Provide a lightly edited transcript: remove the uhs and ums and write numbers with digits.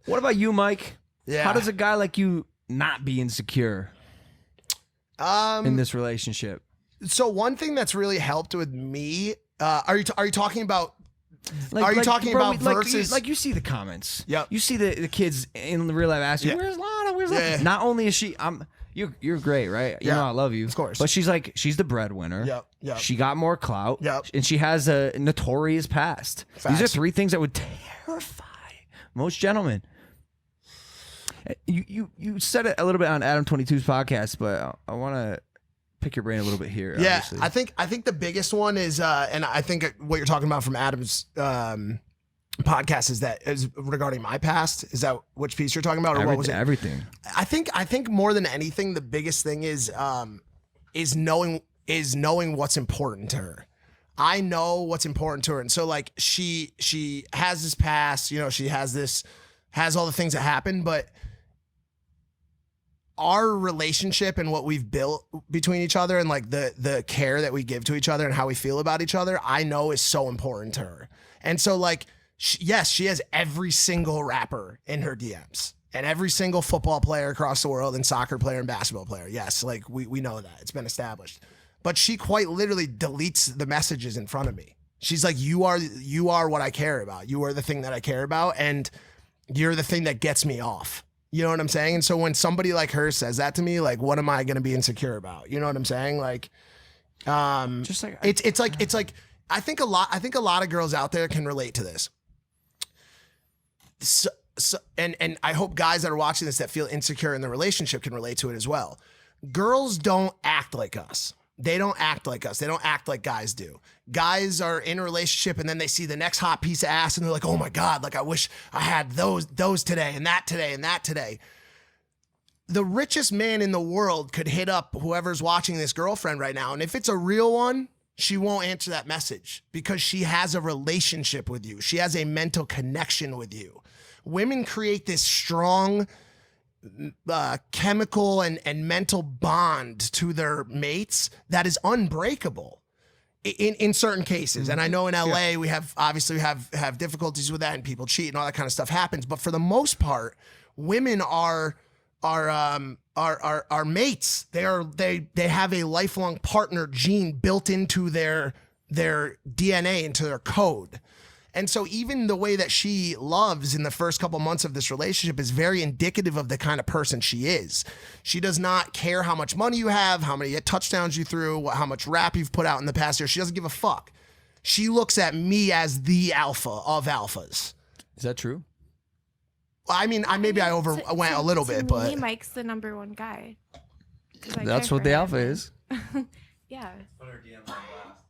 What about you, Mike? Yeah. How does a guy like you not be insecure in this relationship? So one thing that's really helped with me, are you talking about? Versus? Like you see the comments. Yep. You see the kids in the real life asking, "Where's Lana? Where's Lana?" Yeah. Not only is she, you're great, right? You know I love you, of course. But she's the breadwinner. Yep. She got more clout. Yep. And she has a notorious past. Facts. These are three things that would terrify most gentlemen. You said it a little bit on Adam 22's podcast, but I want to pick your brain a little bit here. Yeah, obviously. I think the biggest one is, and I think what you're talking about from Adam's podcast is regarding my past. Is that which piece you're talking about, or what was it? Everything. I think more than anything, the biggest thing is knowing what's important to her. I know what's important to her, and so like she has this past, you know, she has all the things that happen, but our relationship and what we've built between each other and like the care that we give to each other and how we feel about each other, I know is so important to her. And so like, yes, she has every single rapper in her DMs and every single football player across the world and soccer player and basketball player. Yes, like we know that. It's been established. But she quite literally deletes the messages in front of me. She's like, you are what I care about. You are the thing that I care about, and you're the thing that gets me off. You know what I'm saying? And so when somebody like her says that to me, like, what am I going to be insecure about? You know what I'm saying? Like, just like it's like I think a lot of girls out there can relate to this. So and I hope guys that are watching this that feel insecure in the relationship can relate to it as well. Girls don't act like us. They don't act like us. They don't act like guys do. Guys are in a relationship and then they see the next hot piece of ass and they're like, oh my God, like I wish I had those today and that today and that today. The richest man in the world could hit up whoever's watching this girlfriend right now. And if it's a real one, she won't answer that message because she has a relationship with you. She has a mental connection with you. Women create this strong chemical and mental bond to their mates that is unbreakable in certain cases. And I know in LA we have difficulties with that and people cheat and all that kind of stuff happens. But for the most part, women are mates. They have a lifelong partner gene built into their DNA, into their code. And so even the way that she loves in the first couple months of this relationship is very indicative of the kind of person she is. She does not care how much money you have, how many touchdowns you threw, how much rap you've put out in the past year. She doesn't give a fuck. She looks at me as the alpha of alphas. Is that true? I mean, I went a little bit, but Mike's the number one guy. That's what the alpha is. Yeah.